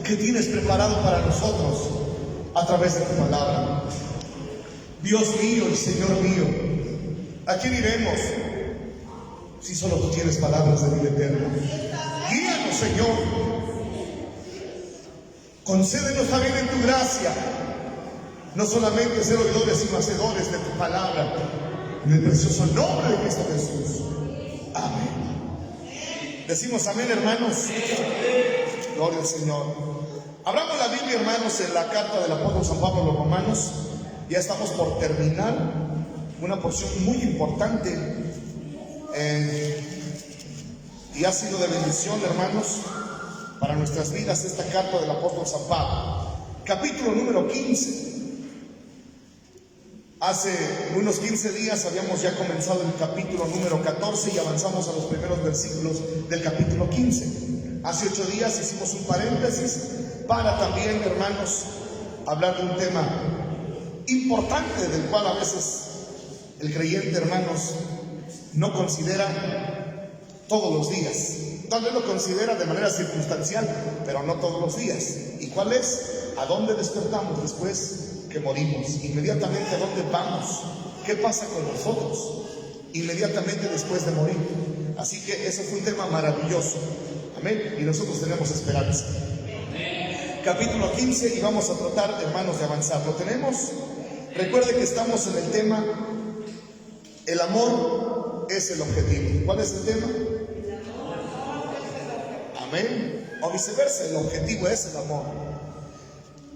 que tienes preparado para nosotros a través de tu palabra. Dios mío y Señor mío, ¿a quién iremos si solo tú tienes palabras de vida eterna? Guíanos, Señor. Concédenos también en tu gracia no solamente ser oidores sino hacedores de tu palabra, en el precioso nombre de Cristo Jesús. Amén. Decimos amén, hermanos. Gloria al Señor. Abramos la Biblia, hermanos, en la carta del apóstol San Pablo a los Romanos. Ya estamos por terminar una porción muy importante y ha sido de bendición, hermanos, para nuestras vidas esta carta del apóstol San Pablo. Capítulo número 15. Hace unos 15 días habíamos ya comenzado el capítulo número 14 y avanzamos a los primeros versículos del capítulo 15. Hace 8 días hicimos un paréntesis para también, hermanos, hablar de un tema importante del cual a veces el creyente, hermanos, no considera todos los días. Tal vez lo considera de manera circunstancial, pero no todos los días. ¿Y cuál es? ¿A dónde despertamos después que morimos? Inmediatamente, ¿a dónde vamos? ¿Qué pasa con nosotros inmediatamente después de morir? Así que eso fue un tema maravilloso. Amén. Y nosotros tenemos esperanza. Capítulo 15 y vamos a tratar, hermanos, de avanzar. ¿Lo tenemos? Recuerde que estamos en el tema el amor es el objetivo. ¿Cuál es el tema? Amén. O viceversa, el objetivo es el amor.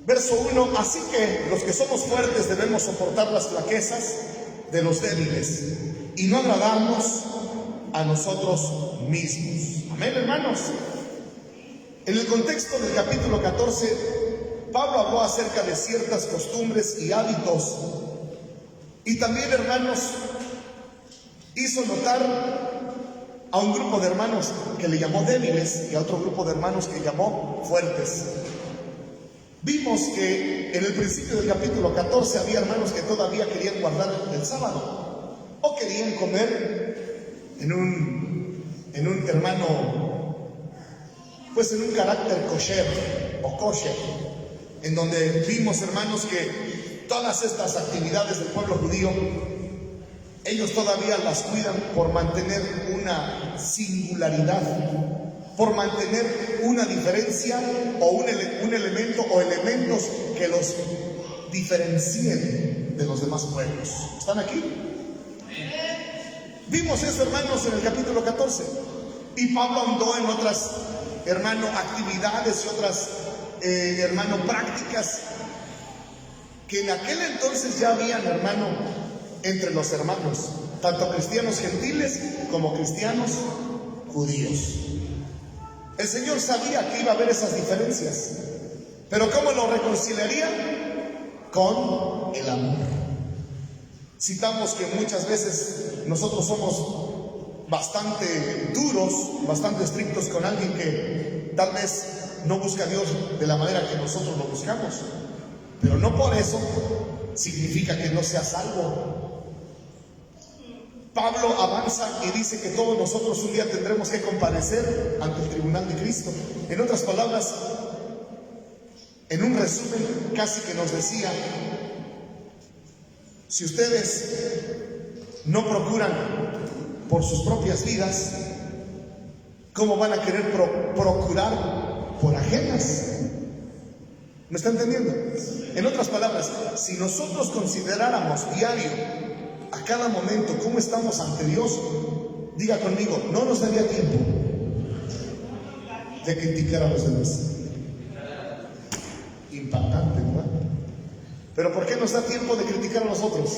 Verso 1, así que los que somos fuertes debemos soportar las flaquezas de los débiles y no agradarnos a nosotros mismos. Amén, hermanos. En el contexto del capítulo 14, Pablo habló acerca de ciertas costumbres y hábitos. Y también, hermanos, hizo notar a un grupo de hermanos que le llamó débiles y a otro grupo de hermanos que llamó fuertes. Vimos que en el principio del capítulo 14 había hermanos que todavía querían guardar el sábado o querían comer en un hermano, pues en un carácter kosher o kosher, en donde vimos, hermanos, que todas estas actividades del pueblo judío ellos todavía las cuidan por mantener una singularidad, por mantener una diferencia o un elemento o elementos que los diferencien de los demás pueblos. ¿Están aquí? Vimos eso, hermanos, en el capítulo 14. Y Pablo andó en otras, hermano, actividades y otras, hermano, prácticas que en aquel entonces ya habían, hermano, entre los hermanos, tanto cristianos gentiles como cristianos judíos. El Señor sabía que iba a haber esas diferencias, pero ¿cómo lo reconciliaría? Con el amor. Citamos que muchas veces nosotros somos bastante duros, bastante estrictos con alguien que tal vez no busca a Dios de la manera que nosotros lo buscamos, pero no por eso significa que no sea salvo. Pablo avanza y dice que todos nosotros un día tendremos que comparecer ante el tribunal de Cristo. En otras palabras, en un resumen casi que nos decía: si ustedes no procuran por sus propias vidas, ¿cómo van a querer procurar por ajenas? ¿Me está entendiendo? En otras palabras, si nosotros consideráramos diario, a cada momento, cómo estamos ante Dios, diga conmigo, no nos daría tiempo de criticar a los demás. Impactante, ¿verdad? Pero ¿por qué nos da tiempo de criticar a los otros?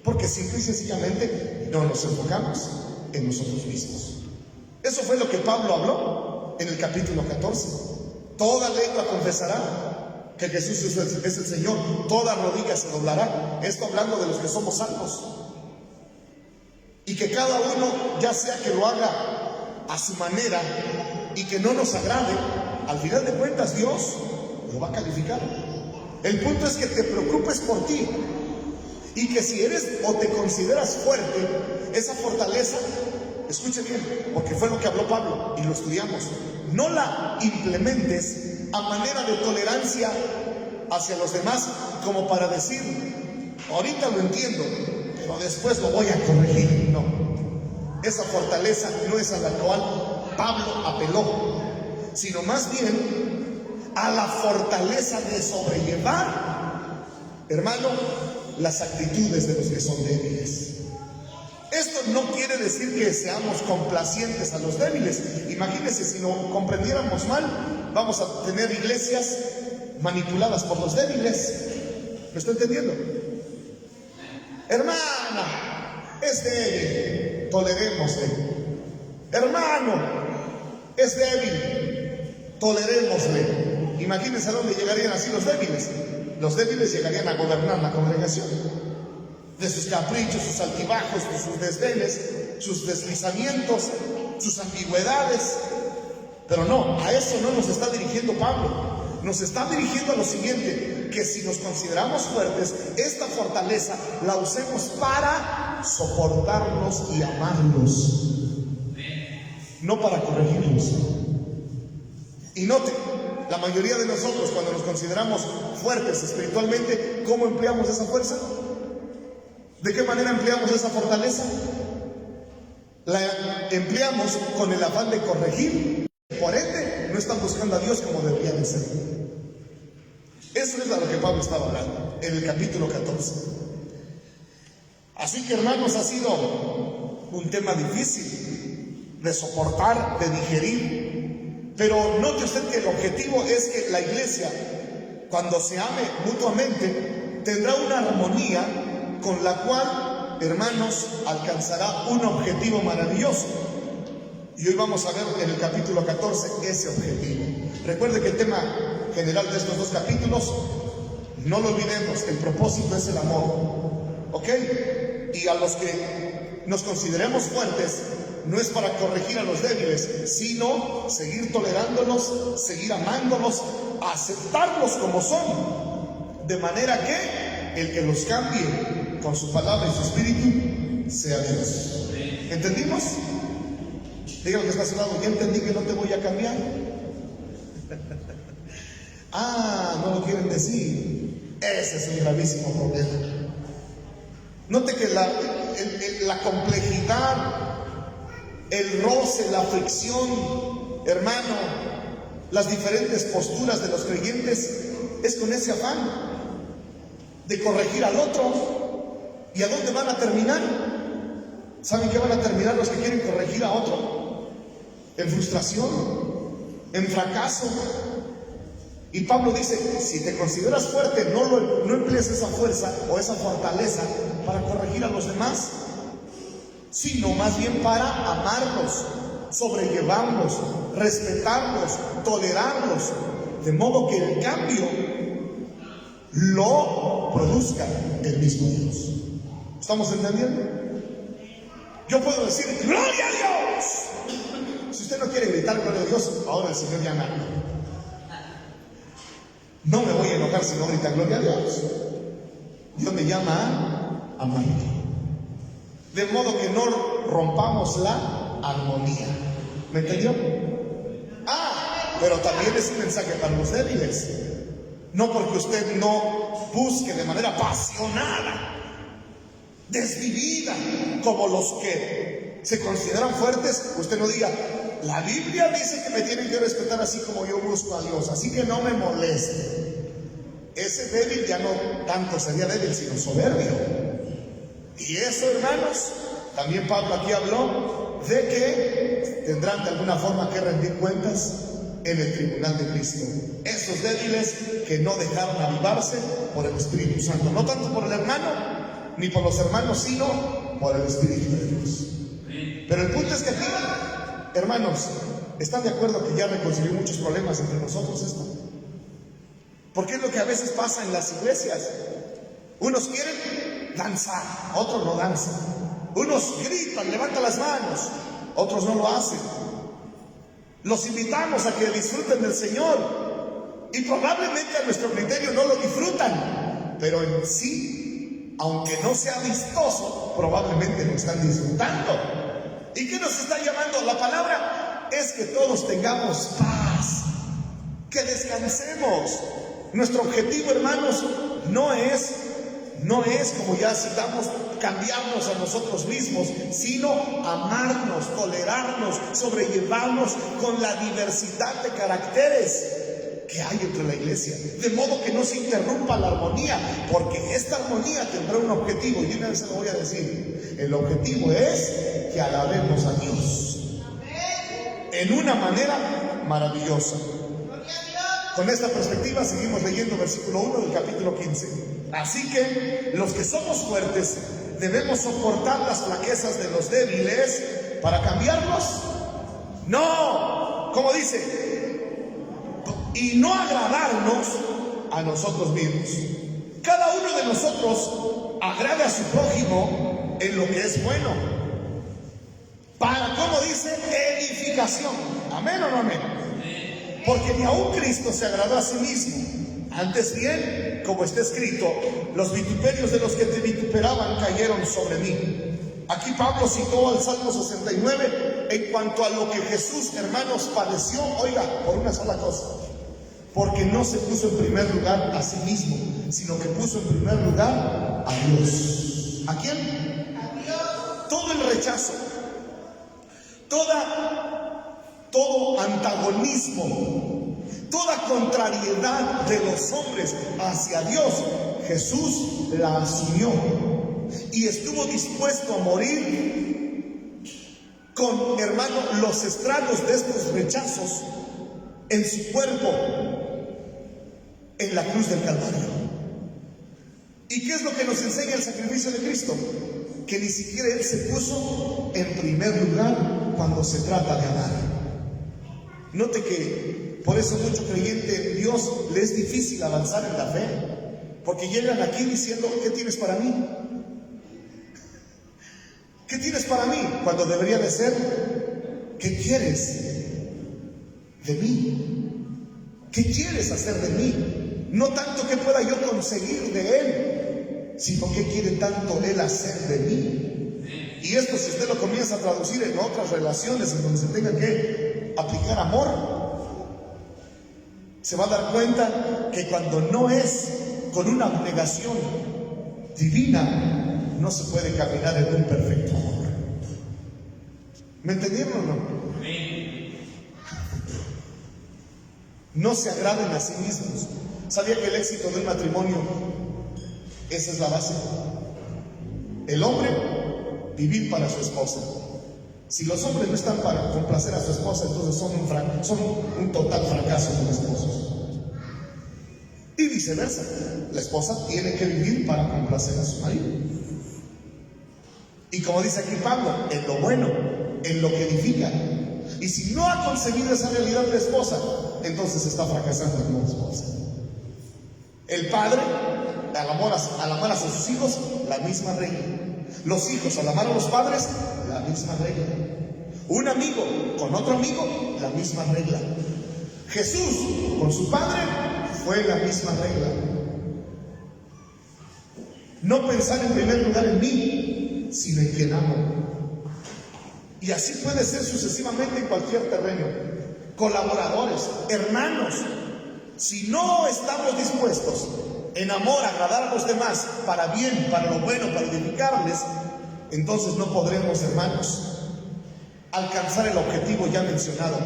Porque simple y sencillamente no nos enfocamos en nosotros mismos. Eso fue lo que Pablo habló en el capítulo 14. Toda lengua confesará que Jesús es el Señor, toda rodilla se doblará. Esto hablando de los que somos salvos. Y que cada uno, ya sea que lo haga a su manera y que no nos agrade, al final de cuentas Dios lo va a calificar. El punto es que te preocupes por ti y que si eres o te consideras fuerte, esa fortaleza, escuche bien, porque fue lo que habló Pablo y lo estudiamos, no la implementes a manera de tolerancia hacia los demás, como para decir, ahorita lo entiendo, pero después lo voy a corregir. No, esa fortaleza no es a la cual Pablo apeló, sino más bien a la fortaleza de sobrellevar, hermano, las actitudes de los que son débiles. Esto no quiere decir que seamos complacientes a los débiles. Imagínense, si lo comprendiéramos mal, vamos a tener iglesias manipuladas por los débiles. ¿Me está entendiendo? Hermana, es débil, tolerémosle. Hermano, es débil, tolerémosle. Imagínense a dónde llegarían así los débiles. Los débiles llegarían a gobernar la congregación. De sus caprichos, sus altibajos, sus desveles, sus deslizamientos, sus ambigüedades. Pero no, a eso no nos está dirigiendo Pablo. Nos está dirigiendo a lo siguiente: que si nos consideramos fuertes, esta fortaleza la usemos para soportarlos y amarlos, no para corregirlos. Y note, la mayoría de nosotros, cuando nos consideramos fuertes espiritualmente, ¿cómo empleamos esa fuerza? ¿De qué manera empleamos esa fortaleza? La empleamos con el afán de corregir. Por ende, no están buscando a Dios como debería de ser. Eso es a lo que Pablo estaba hablando en el capítulo 14. Así que, hermanos, ha sido un tema difícil de soportar, de digerir. Pero note usted que el objetivo es que la iglesia, cuando se ame mutuamente, tendrá una armonía con la cual, hermanos, alcanzará un objetivo maravilloso. Y hoy vamos a ver en el capítulo 14 ese objetivo. Recuerde que el tema general de estos dos capítulos, no lo olvidemos, el propósito es el amor. ¿Ok? Y a los que nos consideremos fuertes, no es para corregir a los débiles, sino seguir tolerándolos, seguir amándolos, aceptarlos como son, de manera que el que los cambie con su palabra y su espíritu sea Dios. ¿Entendimos? Dígalo que está a su lado: ya entendí que no te voy a cambiar. No lo quieren decir. Ese es un gravísimo problema. Note que la complejidad, el roce, la fricción, hermano, las diferentes posturas de los creyentes es con ese afán de corregir al otro. ¿Y a dónde van a terminar? ¿Saben qué van a terminar los que quieren corregir a otro? En frustración, en fracaso. Y Pablo dice: si te consideras fuerte, no emplees esa fuerza o esa fortaleza para corregir a los demás, sino más bien para amarlos, sobrellevarlos, respetarlos, tolerarlos, de modo que el cambio lo produzca el mismo Dios. ¿Estamos entendiendo? Yo puedo decir ¡gloria a Dios! Si usted no quiere gritar ¡gloria a Dios!, ahora el Señor ya nada. No me voy a enojar si no grita ¡gloria a Dios! Dios me llama a amar. De modo que no rompamos la armonía. ¿Me entendió? Pero también es un mensaje para los débiles. No porque usted no busque de manera apasionada, desvivida, como los que se consideran fuertes, usted no diga: la Biblia dice que me tienen que respetar así como yo busco a Dios, así que no me moleste. Ese débil ya no tanto sería débil, sino soberbio. Y eso, hermanos, también Pablo aquí habló de que tendrán de alguna forma que rendir cuentas en el tribunal de Cristo. Esos débiles que no dejaron avivarse por el Espíritu Santo, no tanto por el hermano ni por los hermanos, sino por el Espíritu de Dios. Pero el punto es que aquí, hermanos, ¿están de acuerdo que ya reconcilió muchos problemas entre nosotros esto? Porque es lo que a veces pasa en las iglesias. Unos quieren danzar, otros no danzan. Unos gritan, levantan las manos, otros no lo hacen. Los invitamos a que disfruten del Señor y probablemente a nuestro criterio no lo disfrutan, pero en sí, aunque no sea vistoso, probablemente lo están disfrutando. ¿Y qué nos está llamando? La palabra es que todos tengamos paz, que descansemos. Nuestro objetivo, hermanos, no es, como ya citamos, cambiarnos a nosotros mismos, sino amarnos, tolerarnos, sobrellevarnos con la diversidad de caracteres que hay entre la iglesia, de modo que no se interrumpa la armonía, porque esta armonía tendrá un objetivo, y una vez se lo voy a decir. El objetivo es que alabemos a Dios en una manera maravillosa. Con esta perspectiva seguimos leyendo versículo 1 del capítulo 15. Así que los que somos fuertes debemos soportar las flaquezas de los débiles para cambiarlos. No, como dice, y no agradarnos a nosotros mismos. Cada uno de nosotros agrade a su prójimo en lo que es bueno, para, como dice, edificación. ¿Amén o no amén? Porque ni aun Cristo se agradó a sí mismo. Antes bien, como está escrito, los vituperios de los que te vituperaban cayeron sobre mí. Aquí Pablo citó al Salmo 69 en cuanto a lo que Jesús, hermanos, padeció, oiga, por una sola cosa. Porque no se puso en primer lugar a sí mismo, sino que puso en primer lugar a Dios. ¿A quién? A Dios. Todo el rechazo, todo antagonismo, toda contrariedad de los hombres hacia Dios, Jesús la asumió y estuvo dispuesto a morir con, hermano, los estragos de estos rechazos en su cuerpo en la cruz del Calvario. ¿Y qué es lo que nos enseña el sacrificio de Cristo? Que ni siquiera Él se puso en primer lugar cuando se trata de amar. Note que por eso mucho creyente en Dios le es difícil avanzar en la fe, porque llegan aquí diciendo, ¿qué tienes para mí? ¿Qué tienes para mí? Cuando debería de ser, ¿qué quieres de mí? ¿Qué quieres hacer de mí? No tanto que pueda yo conseguir de Él, sino qué quiere tanto Él hacer de mí. Y esto, si usted lo comienza a traducir en otras relaciones en donde se tenga que aplicar amor, se va a dar cuenta que cuando no es con una abnegación divina, no se puede caminar en un perfecto amor. ¿Me entendieron o no? No se agraden a sí mismos. ¿Sabía que el éxito del matrimonio, esa es la base? El hombre, vivir para su esposa. Si los hombres no están para complacer a su esposa, entonces son un total fracaso como esposos. Y viceversa, la esposa tiene que vivir para complacer a su marido. Y como dice aquí Pablo, en lo bueno, en lo que edifica. Y si no ha conseguido esa realidad de esposa, entonces está fracasando como esposa. El padre, al amar a sus hijos, la misma regla. Los hijos, al amar a los padres, la misma regla. Un amigo con otro amigo, la misma regla. Jesús con su padre fue la misma regla. No pensar en primer lugar en mí, sino en quien amo. Y así puede ser sucesivamente en cualquier terreno. Colaboradores, hermanos, si no estamos dispuestos en amor a agradar a los demás, para bien, para lo bueno, para edificarles, entonces no podremos, hermanos, alcanzar el objetivo ya mencionado.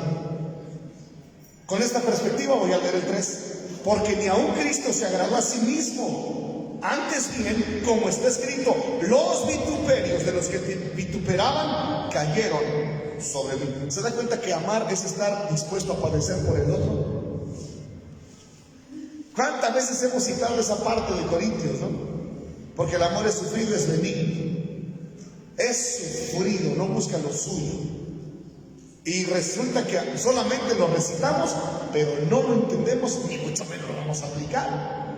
Con esta perspectiva voy a leer el 3. Porque ni aun Cristo se agradó a sí mismo. Antes bien, como está escrito, los vituperios de los que vituperaban cayeron sobre mí. ¿Se da cuenta que amar es estar dispuesto a padecer por el otro? ¿Cuántas veces hemos citado esa parte de Corintios, no? Porque el amor es sufrido, es benigno. Es sufrido, no busca lo suyo. Y resulta que solamente lo recitamos, pero no lo entendemos, ni mucho menos lo vamos a aplicar.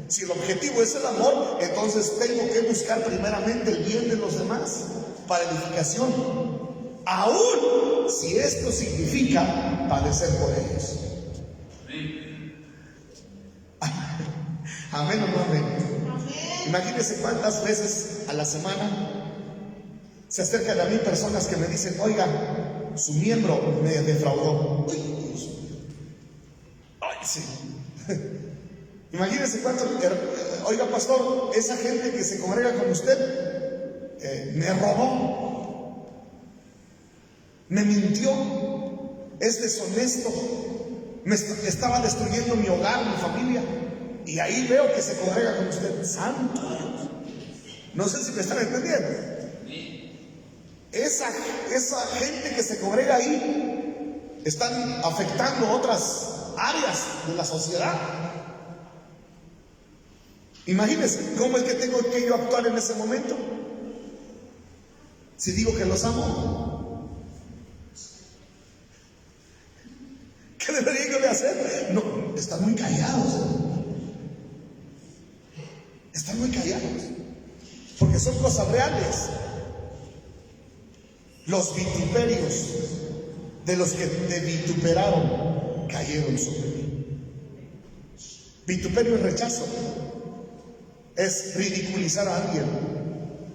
Si el objetivo es el amor, entonces tengo que buscar primeramente el bien de los demás para edificación, aún si esto significa padecer por ellos. Amén o no amén. Imagínense cuántas veces a la semana se acercan a mí personas que me dicen, oiga, su miembro me defraudó. Uy, Dios. Sí. Imagínense cuánto, oiga pastor, esa gente que se congrega con usted me robó, me mintió, es deshonesto, estaba destruyendo mi hogar, mi familia, y ahí veo que se congrega con usted. Santo Dios, no sé si me están entendiendo. Esa gente que se congrega ahí están afectando otras áreas de la sociedad. Imagínense cómo es que tengo que yo actuar en ese momento. Si digo que los amo, ¿qué debería yo de hacer? No, están muy callados. Están muy callados, porque son cosas reales. Los vituperios de los que te vituperaron cayeron sobre mí. Vituperio es rechazo, es ridiculizar a alguien,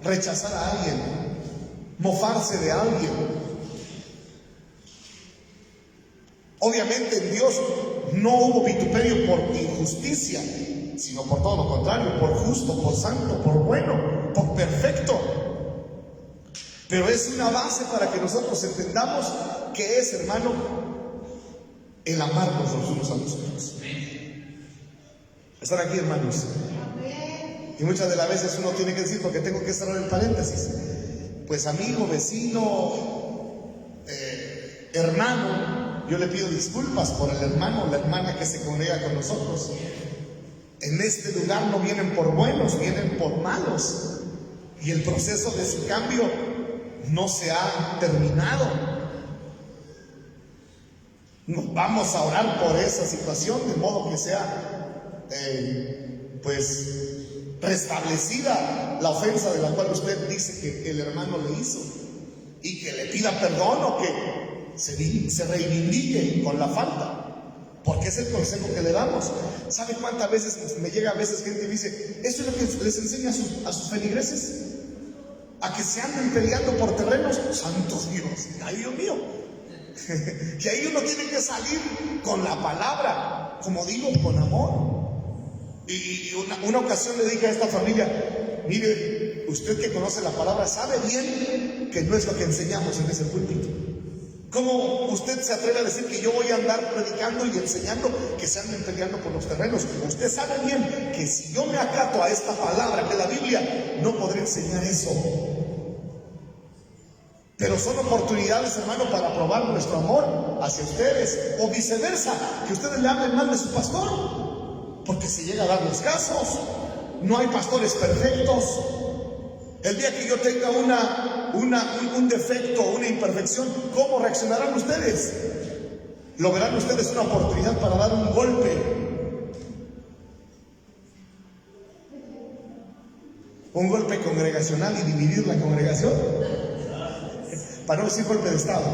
rechazar a alguien, mofarse de alguien. Obviamente en Dios no hubo vituperio por injusticia, sino por todo lo contrario, por justo, por santo, por bueno, por perfecto. Pero es una base para que nosotros entendamos qué es, hermano, el amarnos los unos a los otros. ¿Están aquí, hermanos? Y muchas de las veces uno tiene que decir, porque tengo que cerrar el paréntesis, pues amigo, vecino, hermano, yo le pido disculpas por el hermano o la hermana que se congrega con nosotros. En este lugar no vienen por buenos, vienen por malos. Y el proceso de su cambio no se ha terminado. Nos vamos a orar por esa situación, de modo que sea pues restablecida la ofensa de la cual usted dice que el hermano le hizo, y que le pida perdón o que se reivindique con la falta, porque es el consejo que le damos. ¿Sabe cuántas veces me llega a veces gente y me dice, eso es lo que les enseña a sus feligreses? A que se anden peleando por terrenos. Santo Dios, ay Dios mío. Que ahí uno tiene que salir con la palabra, como digo, con amor. Y una ocasión le dije a esta familia, mire, usted que conoce la palabra sabe bien que no es lo que enseñamos en ese púlpito. ¿Cómo usted se atreve a decir que yo voy a andar predicando y enseñando que se anden peleando por los terrenos? Usted sabe bien que si yo me acato a esta palabra que es la Biblia, no podré enseñar eso. Pero son oportunidades, hermano, para probar nuestro amor hacia ustedes, o viceversa, que ustedes le hablen mal de su pastor, porque se llega a dar los casos. No hay pastores perfectos. El día que yo tenga un defecto, una imperfección, ¿cómo reaccionarán ustedes? Lo verán ustedes una oportunidad para dar un golpe. Un golpe congregacional y dividir la congregación. Para no decir golpe de Estado.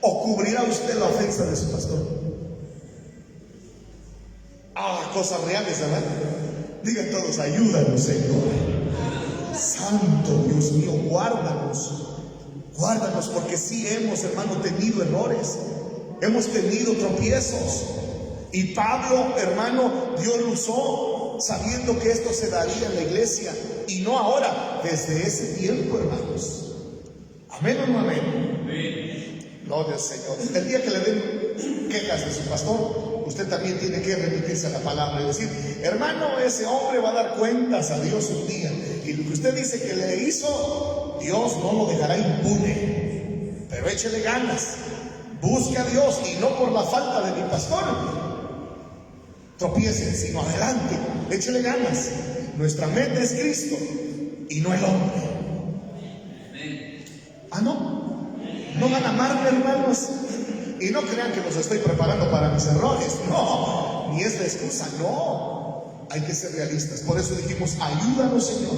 ¿O cubrirá usted la ofensa de su pastor? Cosas reales, ¿verdad? Digan todos, ayúdanos, Señor. Santo Dios mío, guárdanos. Guárdanos, porque sí hemos, hermano, tenido errores. Hemos tenido tropiezos. Y Pablo, hermano, Dios lo usó sabiendo que esto se daría en la iglesia. Y no ahora, desde ese tiempo, hermanos. Amén o no amén. Gloria al Señor. El día que le den quejas de su pastor, usted también tiene que remitirse a la palabra y decir, hermano, ese hombre va a dar cuentas a Dios un día, y lo que usted dice que le hizo, Dios no lo dejará impune, pero échele ganas, busque a Dios, y no por la falta de mi pastor tropiecen, sino adelante, échele ganas. Nuestra meta es Cristo y no el hombre. No van a amarme, hermanos. Y no crean que los estoy preparando para mis errores. No, ni es la excusa, no. Hay que ser realistas. Por eso dijimos, ayúdanos, Señor,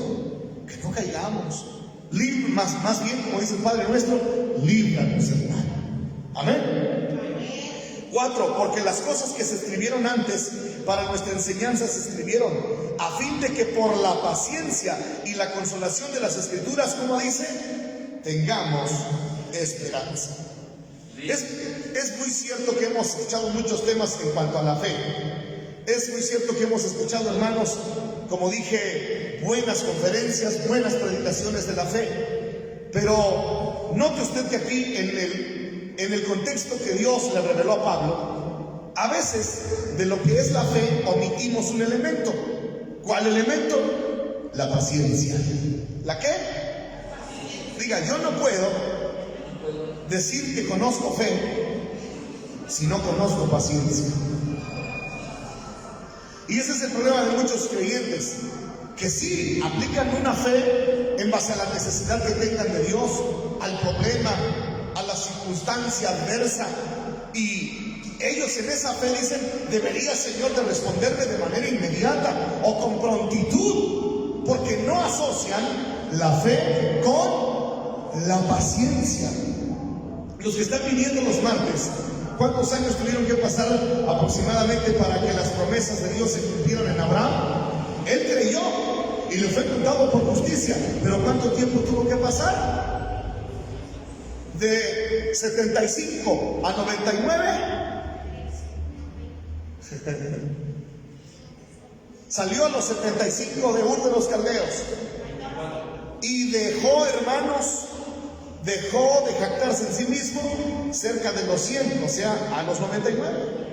que no caigamos. Más bien, como dice el Padre nuestro, líbranos, hermano. Amén. 4, porque las cosas que se escribieron antes para nuestra enseñanza se escribieron a fin de que por la paciencia y la consolación de las Escrituras, como dice, tengamos esperanza. Es muy cierto que hemos escuchado muchos temas en cuanto a la fe. Es muy cierto que hemos escuchado, hermanos, como dije, buenas conferencias, buenas predicaciones de la fe. Pero note usted que aquí en el contexto que Dios le reveló a Pablo, a veces de lo que es la fe omitimos un elemento. ¿Cuál elemento? La paciencia. ¿La qué? Diga, yo no puedo decir que conozco fe si no conozco paciencia. Y ese es el problema de muchos creyentes, que sí aplican una fe en base a la necesidad que tengan de Dios, al problema, a la circunstancia adversa, y ellos en esa fe dicen, debería, Señor, de responderme de manera inmediata o con prontitud, porque no asocian la fe con la paciencia. Los que están viniendo los martes, ¿cuántos años tuvieron que pasar aproximadamente para que las promesas de Dios se cumplieran en Abraham? Él creyó y le fue contado por justicia. ¿Pero cuánto tiempo tuvo que pasar? De 75 a 99. Salió a los 75 de Ur de los Caldeos y dejó, hermanos, dejó de jactarse en sí mismo cerca de los 100, o sea, a los 99.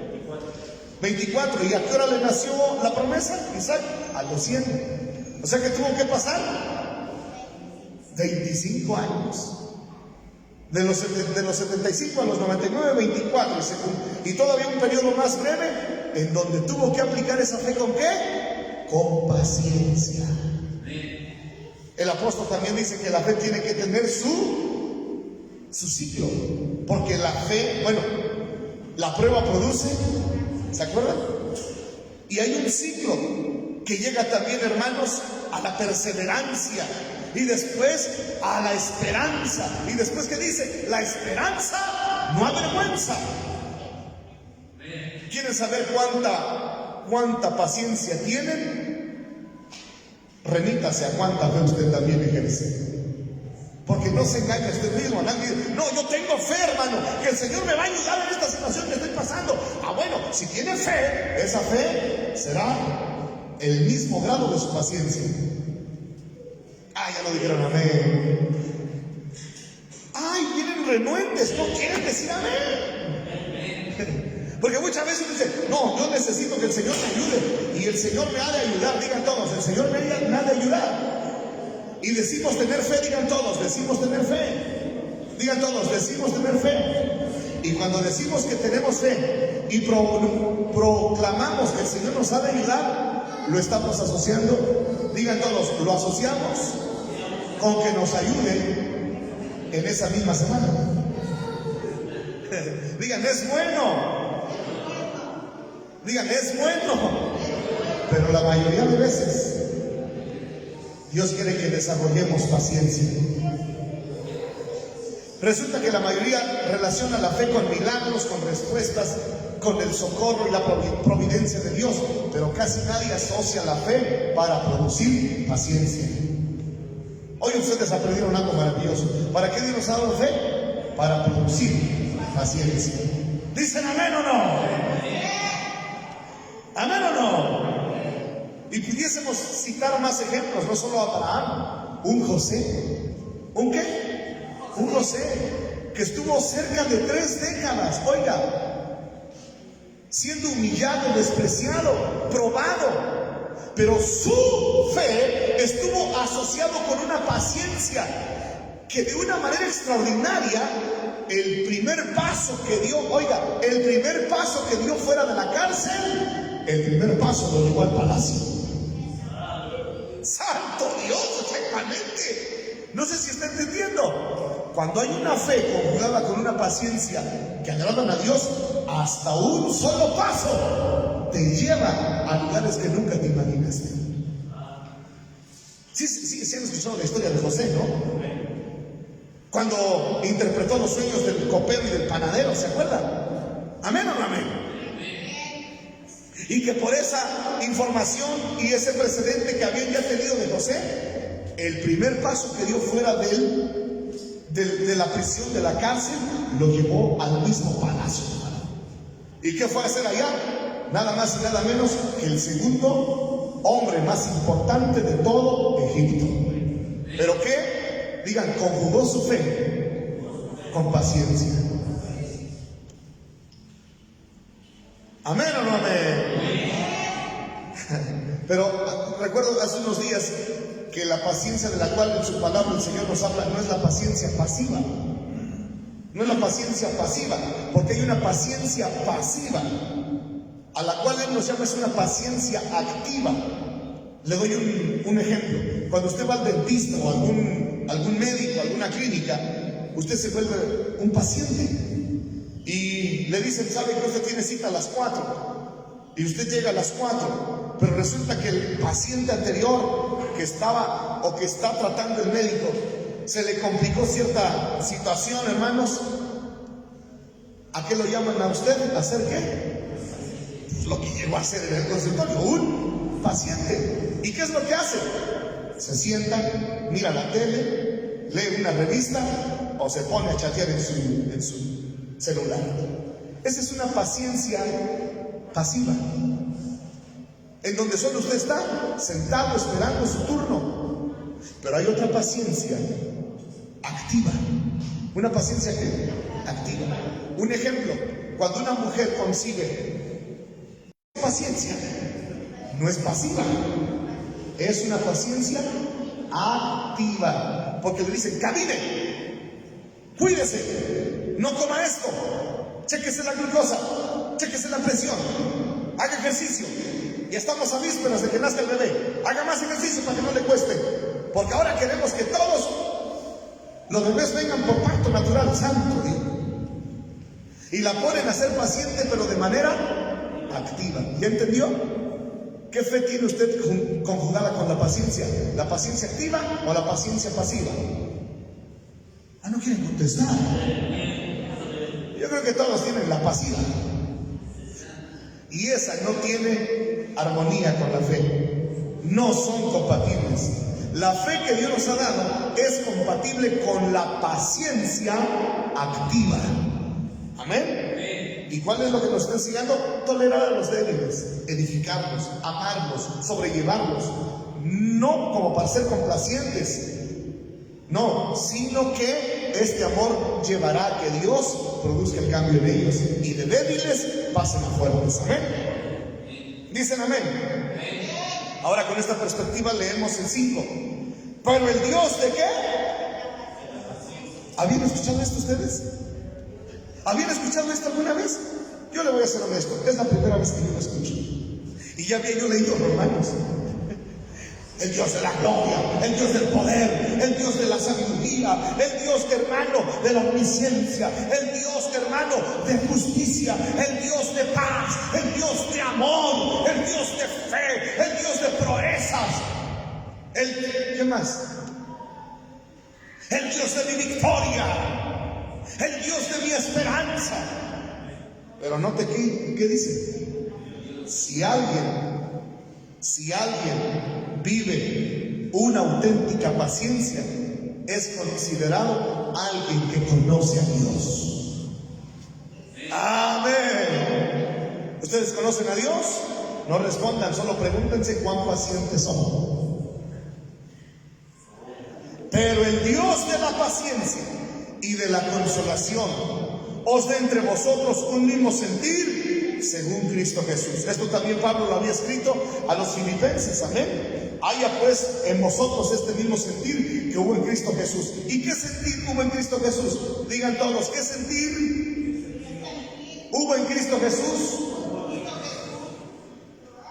24. ¿Y a qué hora le nació la promesa? Isaac, a los 100. O sea que tuvo que pasar 25 años. De los 75 a los 99, 24. Y todavía un periodo más breve en donde tuvo que aplicar esa fe ¿con qué? Con paciencia. El apóstol también dice que la fe tiene que tener su ciclo, porque la fe, bueno, la prueba produce, ¿se acuerdan? Y hay un ciclo que llega también, hermanos, a la perseverancia y después a la esperanza. Y después, ¿qué dice? La esperanza no avergüenza. ¿Quieren saber cuánta paciencia tienen? Remítase a cuánta fe usted también ejerce. Porque no se engaña usted mismo. Nadie dice, no, yo tengo fe, hermano, que el Señor me va a ayudar en esta situación que estoy pasando. Bueno, si tiene fe, esa fe será el mismo grado de su paciencia. Ya lo dijeron amén. Vienen renuentes, no quieren decir amén. Porque muchas veces dicen, no, yo necesito que el Señor me ayude. Y el Señor me ha de ayudar, digan todos, el Señor me ha de ayudar. Y decimos tener fe, digan todos, decimos tener fe. Digan todos, decimos tener fe. Y cuando decimos que tenemos fe y proclamamos que el Señor nos ha de ayudar, lo estamos asociando, digan todos, lo asociamos con que nos ayude en esa misma semana. Digan, es bueno. Digan, es bueno. Pero la mayoría de veces Dios quiere que desarrollemos paciencia. Resulta que la mayoría relaciona la fe con milagros, con respuestas, con el socorro y la providencia de Dios, pero casi nadie asocia la fe para producir paciencia. Hoy ustedes aprendieron algo maravilloso. ¿Para qué Dios nos ha dado fe? Para producir paciencia. ¿Dicen amén o no? ¿Amén o no? Y pudiésemos citar más ejemplos, no solo a Abraham, un José. ¿Un qué? Un José que estuvo cerca de 3 décadas, oiga, siendo humillado, despreciado, probado. Pero su fe estuvo asociado con una paciencia que de una manera extraordinaria, el primer paso que dio, oiga, el primer paso que dio fuera de la cárcel, el primer paso lo llevó al palacio. ¡Santo Dios! Exactamente. No sé si está entendiendo. Cuando hay una fe conjugada con una paciencia que agradan a Dios, hasta un solo paso te lleva a lugares que nunca te imaginaste. Sí han escuchado la historia de José, ¿no? Cuando interpretó los sueños del copero y del panadero, ¿se acuerdan? ¿Amén o no amén? Y que por esa información y ese precedente que habían ya tenido de José, el primer paso que dio fuera del de la prisión, de la cárcel, lo llevó al mismo palacio. ¿Y qué fue a hacer allá? Nada más y nada menos que el segundo hombre más importante de todo Egipto. ¿Pero qué? Digan, conjugó su fe con paciencia. ¿Amén o no amén? Pero recuerdo hace unos días que la paciencia de la cual en su palabra el Señor nos habla no es la paciencia pasiva. No es la paciencia pasiva, porque hay una paciencia pasiva, a la cual Él nos llama es una paciencia activa. Le doy un ejemplo. Cuando usted va al dentista o algún médico, alguna clínica, usted se vuelve un paciente y le dicen, sabe que usted tiene cita a las 4 y usted llega a las 4, pero resulta que el paciente anterior que estaba o que está tratando el médico se le complicó cierta situación, hermanos. ¿A qué lo llaman a usted? ¿A hacer qué? Pues lo que llegó a hacer en el consultorio, un paciente. ¿Y qué es lo que hace? Se sienta, mira la tele, lee una revista o se pone a chatear en su celular. Esa es una paciencia pasiva, en donde solo usted está sentado esperando su turno. Pero hay otra paciencia activa, una paciencia activa. Un ejemplo, cuando una mujer consigue paciencia, no es pasiva, es una paciencia activa, porque le dicen, camine, cuídese, no coma esto, chéquese la glucosa, chéquese la presión, haga ejercicio. Y estamos a vísperas de que nazca el bebé, haga más ejercicio para que no le cueste, porque ahora queremos que todos los bebés vengan por parto natural, santo Dios. Y la ponen a ser paciente, pero de manera activa. ¿Ya entendió? ¿Qué fe tiene usted conjugada con la paciencia? ¿La paciencia activa o la paciencia pasiva? No quieren contestar. Yo creo que todos tienen la pasiva. Y esa no tiene armonía con la fe. No son compatibles. La fe que Dios nos ha dado es compatible con la paciencia activa. ¿Amén? ¿Y cuál es lo que nos está enseñando? Tolerar a los débiles, edificarlos, amarlos, sobrellevarlos. No como para ser complacientes, no, sino que este amor llevará a que Dios produzca el cambio en ellos y de débiles pasen a fuertes. Amén. Dicen amén. Ahora con esta perspectiva leemos el 5. Pero el Dios de ¿qué? ¿Habían escuchado esto ustedes? ¿Habían escuchado esto alguna vez? Yo le voy a ser honesto, es la primera vez que yo lo escucho. Y ya había yo leído Romanos. El Dios de la gloria, el Dios del poder, el Dios de la sabiduría, el Dios, hermano, de la omnisciencia, el Dios, hermano, de justicia, el Dios de paz, el Dios de amor, el Dios de fe, el Dios de proezas, ¿qué más? El Dios de mi victoria, el Dios de mi esperanza. Pero note ¿qué dice? Si alguien vive una auténtica paciencia, es considerado alguien que conoce a Dios. Amén. ¿Ustedes conocen a Dios? No respondan, solo pregúntense cuán pacientes son. Pero el Dios de la paciencia y de la consolación os dé entre vosotros un mismo sentir según Cristo Jesús. Esto también Pablo lo había escrito a los filipenses. Amén. Haya pues en vosotros este mismo sentir que hubo en Cristo Jesús. ¿Y qué sentir hubo en Cristo Jesús? Digan todos, ¿qué sentir hubo en Cristo Jesús?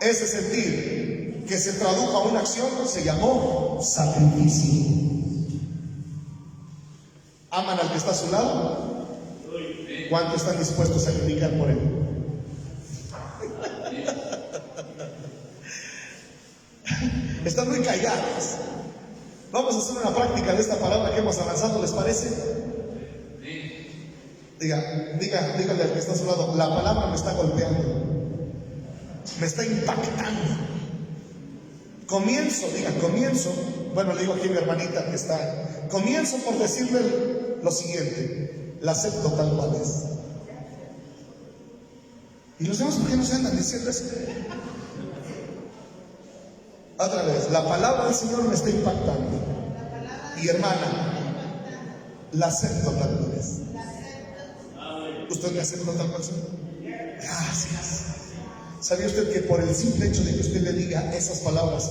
Ese sentir que se tradujo a una acción se llamó sacrificio. ¿Aman al que está a su lado? ¿Cuánto están dispuestos a sacrificar por él? Están muy callados. Vamos a hacer una práctica de esta palabra que hemos avanzado, ¿les parece? Dígale al que está a su lado, la palabra me está golpeando, me está impactando. Comienzo, bueno, le digo aquí a mi hermanita que está, comienzo por decirle lo siguiente: la acepto tal cual es. ¿Y los demás por qué no se andan diciendo eso? Otra vez, la palabra del Señor me está impactando. Y hermana, la acepto tal cual es. ¿Usted me acepta tal cual es? Gracias. ¿Sabía usted que por el simple hecho de que usted le diga esas palabras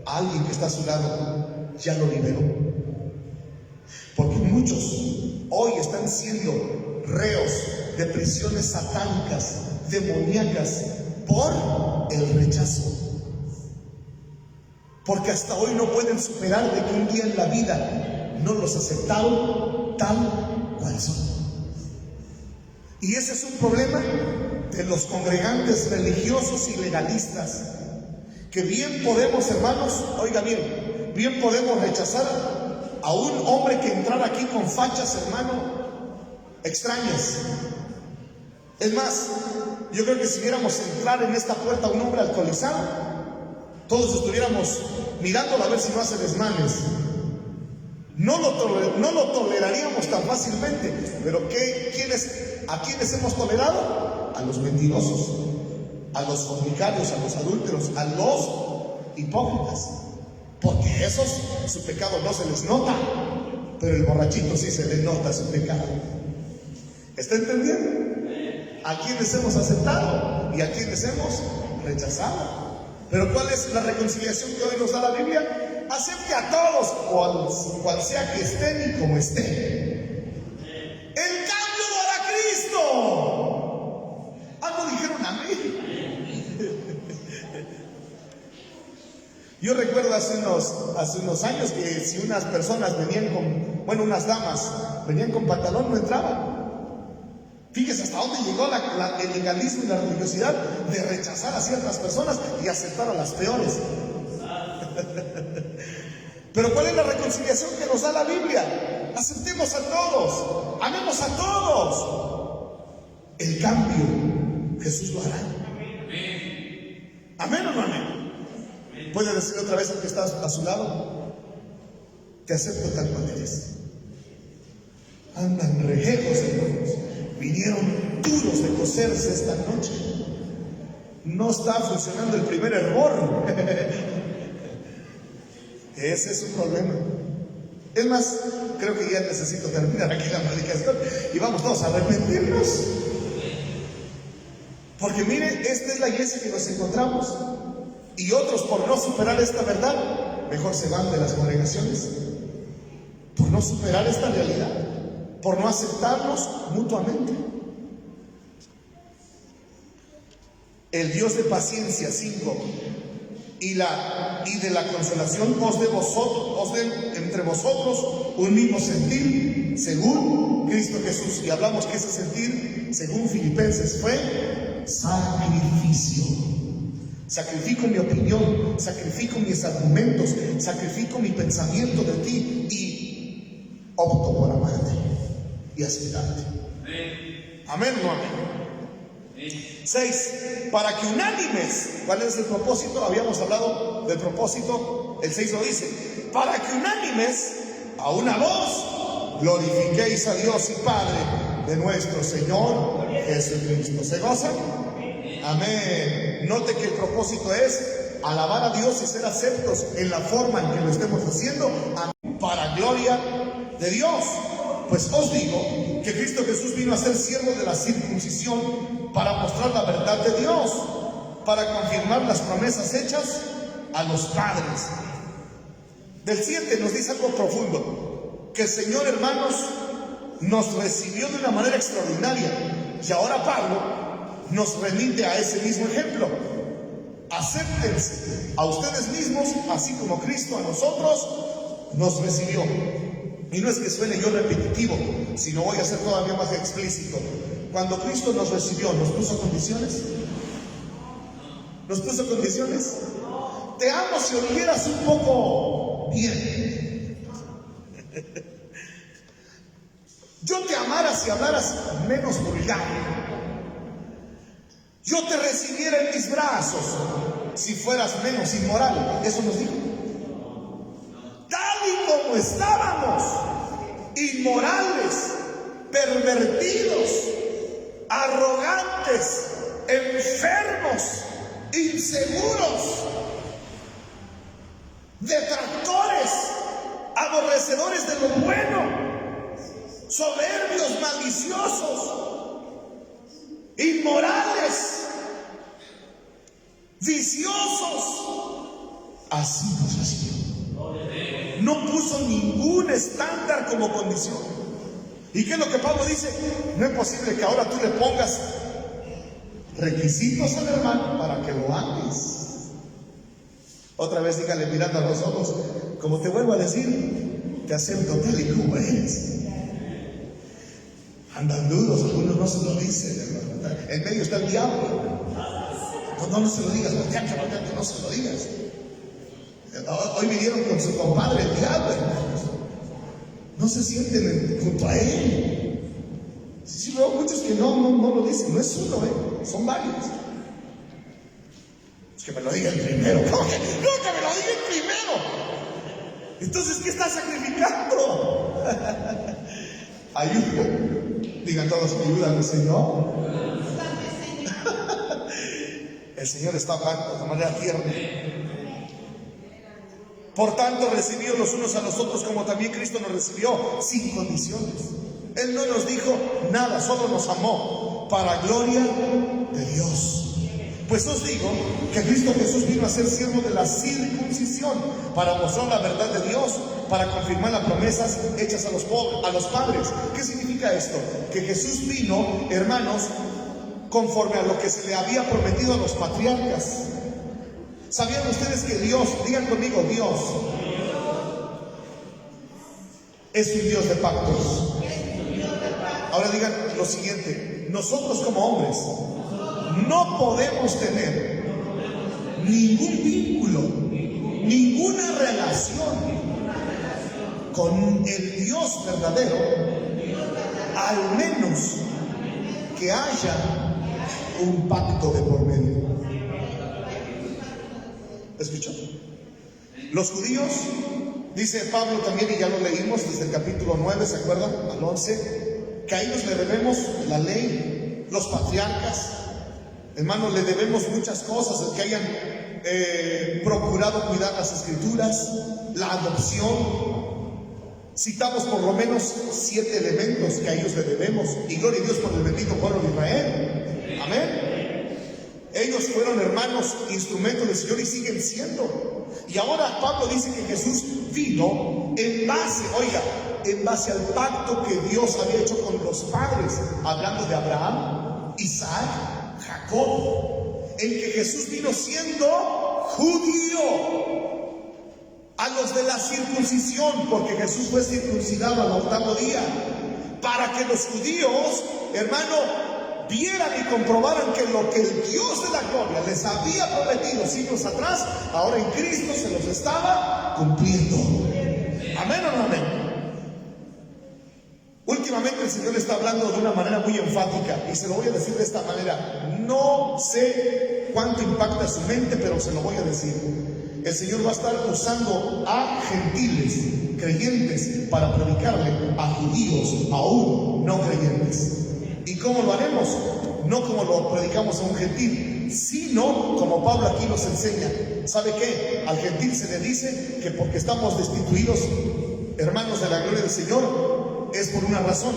a alguien que está a su lado, ya lo liberó? Porque muchos hoy están siendo reos de prisiones satánicas, demoníacas, por el rechazo. Porque hasta hoy no pueden superar de que un día en la vida no los aceptaron tal cual son. Y ese es un problema de los congregantes religiosos y legalistas, que bien podemos, hermanos, oiga bien, bien podemos rechazar a un hombre que entrara aquí con fachas, hermano, extrañas. Es más, yo creo que si viéramos entrar en esta puerta a un hombre alcoholizado, todos estuviéramos mirándolo a ver si no hace desmanes. No lo toleraríamos tan fácilmente. Pero ¿a quiénes hemos tolerado? A los mentirosos, a los fornicarios, a los adúlteros, a los hipócritas. Porque esos, su pecado no se les nota, pero el borrachito sí se le nota su pecado. ¿Está entendiendo? A quienes hemos aceptado y a quienes hemos rechazado. Pero ¿cuál es la reconciliación que hoy nos da la Biblia? Acepte a todos, cual sea que estén y como estén. El cambio lo hará Cristo. ¿No dijeron amén? Yo recuerdo hace unos años que si unas personas venían unas damas venían con pantalón, no entraban. Fíjese hasta dónde llegó el legalismo y la religiosidad de rechazar a ciertas personas y aceptar a las peores. Pero ¿cuál es la reconciliación que nos da la Biblia? Aceptemos a todos, amemos a todos. El cambio Jesús lo hará. ¿Amén o no amén? ¿Puede decir otra vez al que está a su lado? Te acepto tal cual eres. Andan rejegos, hermanos. Vinieron duros de coserse esta noche. No está funcionando el primer hervor. Ese es un problema. Es más, creo que ya necesito terminar aquí la predicación y vamos todos a arrepentirnos. Porque mire, esta es la iglesia que nos encontramos. Y otros, por no superar esta verdad, mejor se van de las congregaciones. Por no superar esta realidad, por no aceptarnos mutuamente. El Dios de paciencia, 5, y de la consolación os dé entre vosotros un mismo sentir, según Cristo Jesús. Y hablamos que ese sentir, según Filipenses, fue sacrificio. Sacrifico mi opinión, sacrifico mis argumentos, sacrifico mi pensamiento de ti y opto por amarte y aceptarte. Amén o no amén. 6. Para que unánimes, ¿cuál es el propósito? Habíamos hablado del propósito. El 6 lo dice: para que unánimes a una voz glorifiquéis a Dios y Padre de nuestro Señor Jesucristo. ¿Se gozan? Amén. Note que el propósito es alabar a Dios y ser aceptos en la forma en que lo estemos haciendo, para gloria de Dios. Pues os digo que Cristo Jesús vino a ser siervo de la circuncisión para mostrar la verdad de Dios, para confirmar las promesas hechas a los padres. Del 7 nos dice algo profundo, que el Señor, hermanos, nos recibió de una manera extraordinaria. Y ahora Pablo nos remite a ese mismo ejemplo. Acéptense a ustedes mismos, así como Cristo a nosotros nos recibió. Y no es que suene yo repetitivo, sino voy a ser todavía más explícito. Cuando Cristo nos recibió, ¿nos puso condiciones? ¿Nos puso condiciones? Te amo si olieras un poco bien. Yo te amara si hablaras menos vulgar. Yo te recibiera en mis brazos si fueras menos inmoral. Eso nos dijo. Tal y como estábamos, inmorales, pervertidos, arrogantes, enfermos, inseguros, detractores, aborrecedores de lo bueno, soberbios, maliciosos, inmorales, viciosos. Así nos recibió. No puso ningún estándar como condición. ¿Y qué es lo que Pablo dice? No es posible que ahora tú le pongas requisitos al hermano para que lo ames. Otra vez dígale mirando a los ojos, como te vuelvo a decir, te acepto tal y como eres. Andan duros, algunos no se lo dicen, hermano. En medio está el diablo. No se lo digas, volteate, no se lo digas. Hoy vinieron con su compadre el diablo, hermanos. No se sienten junto a él. Sí, veo muchos que no lo dicen. No es uno, son varios. Es que me lo diga el primero. ¿Cómo que? No, que me lo diga el primero. Entonces, ¿qué está sacrificando? Ayuda. Digan todos, ayúdame, Señor. El Señor está hablando de manera tierna. Por tanto, recibidos los unos a los otros como también Cristo nos recibió, sin condiciones. Él no nos dijo nada, solo nos amó, para gloria de Dios. Pues os digo que Cristo Jesús vino a ser siervo de la circuncisión, para mostrar la verdad de Dios, para confirmar las promesas hechas a los padres. ¿Qué significa esto? Que Jesús vino, hermanos, conforme a lo que se le había prometido a los patriarcas. ¿Sabían ustedes que Dios, digan conmigo, Dios es un Dios de pactos? Ahora digan lo siguiente: nosotros como hombres no podemos tener ningún vínculo, ninguna relación con el Dios verdadero, al menos que haya un pacto de por medio. ¿Escuchó? Los judíos, dice Pablo también, y ya lo leímos desde el capítulo 9, ¿se acuerdan? Al 11, que a ellos le debemos la ley, los patriarcas. Hermanos, le debemos muchas cosas, el que hayan procurado cuidar las escrituras, la adopción. Citamos por lo menos 7 elementos que a ellos le debemos, y gloria a Dios por el bendito pueblo de Israel. Amén. Ellos fueron, hermanos, instrumentos del Señor y siguen siendo. Y ahora Pablo dice que Jesús vino en base al pacto que Dios había hecho con los padres, hablando de Abraham, Isaac, Jacob, en que Jesús vino siendo judío, a los de la circuncisión, porque Jesús fue circuncidado al 8º día, para que los judíos, hermano, vieran y comprobaran que lo que el Dios de la gloria les había prometido siglos atrás, ahora en Cristo se los estaba cumpliendo. ¿Amén o no amén? Últimamente el Señor está hablando de una manera muy enfática, y se lo voy a decir de esta manera. No sé cuánto impacta su mente, pero se lo voy a decir. El Señor va a estar usando a gentiles, creyentes, para predicarle a judíos aún no creyentes. ¿Y cómo lo haremos? No como lo predicamos a un gentil, sino como Pablo aquí nos enseña. ¿Sabe qué? Al gentil se le dice que porque estamos destituidos, hermanos de la gloria del Señor, es por una razón.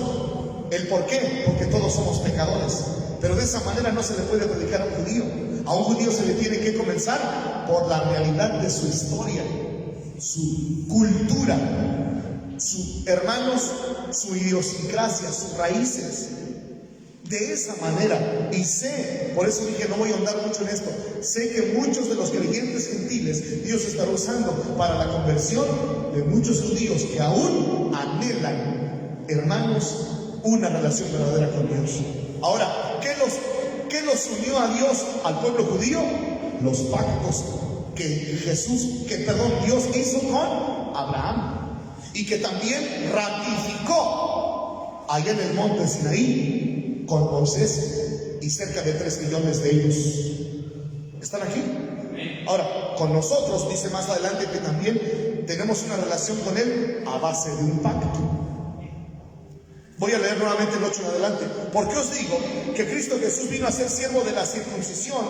¿El por qué? Porque todos somos pecadores. Pero de esa manera no se le puede predicar a un judío. A un judío se le tiene que comenzar por la realidad de su historia, su cultura, su idiosincrasia, sus raíces. De esa manera, y sé, por eso dije no voy a ahondar mucho en esto, sé que muchos de los creyentes gentiles Dios estará usando para la conversión de muchos judíos que aún anhelan, hermanos, una relación verdadera con Dios. Ahora, ¿qué los unió a Dios, al pueblo judío? Los pactos que Dios hizo con Abraham, y que también ratificó allá en el monte Sinaí con Moisés y cerca de 3 millones de ellos. ¿Están aquí? Ahora, con nosotros dice más adelante que también tenemos una relación con Él a base de un pacto. Voy a leer nuevamente el 8 en adelante. Porque os digo que Cristo Jesús vino a ser siervo de la circuncisión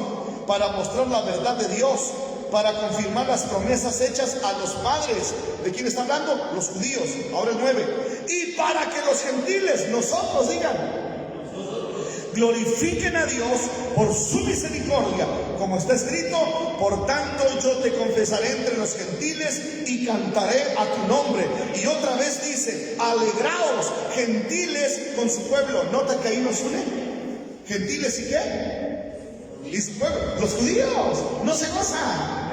para mostrar la verdad de Dios, para confirmar las promesas hechas a los padres. ¿De quién está hablando? Los judíos. Ahora el 9. Y para que los gentiles, nosotros, digan, glorifiquen a Dios por su misericordia, como está escrito: por tanto yo te confesaré entre los gentiles y cantaré a tu nombre. Y otra vez dice: alegraos, gentiles, con su pueblo. Nota que ahí nos une. ¿Gentiles y qué? Y su pueblo. Los judíos no se gozan.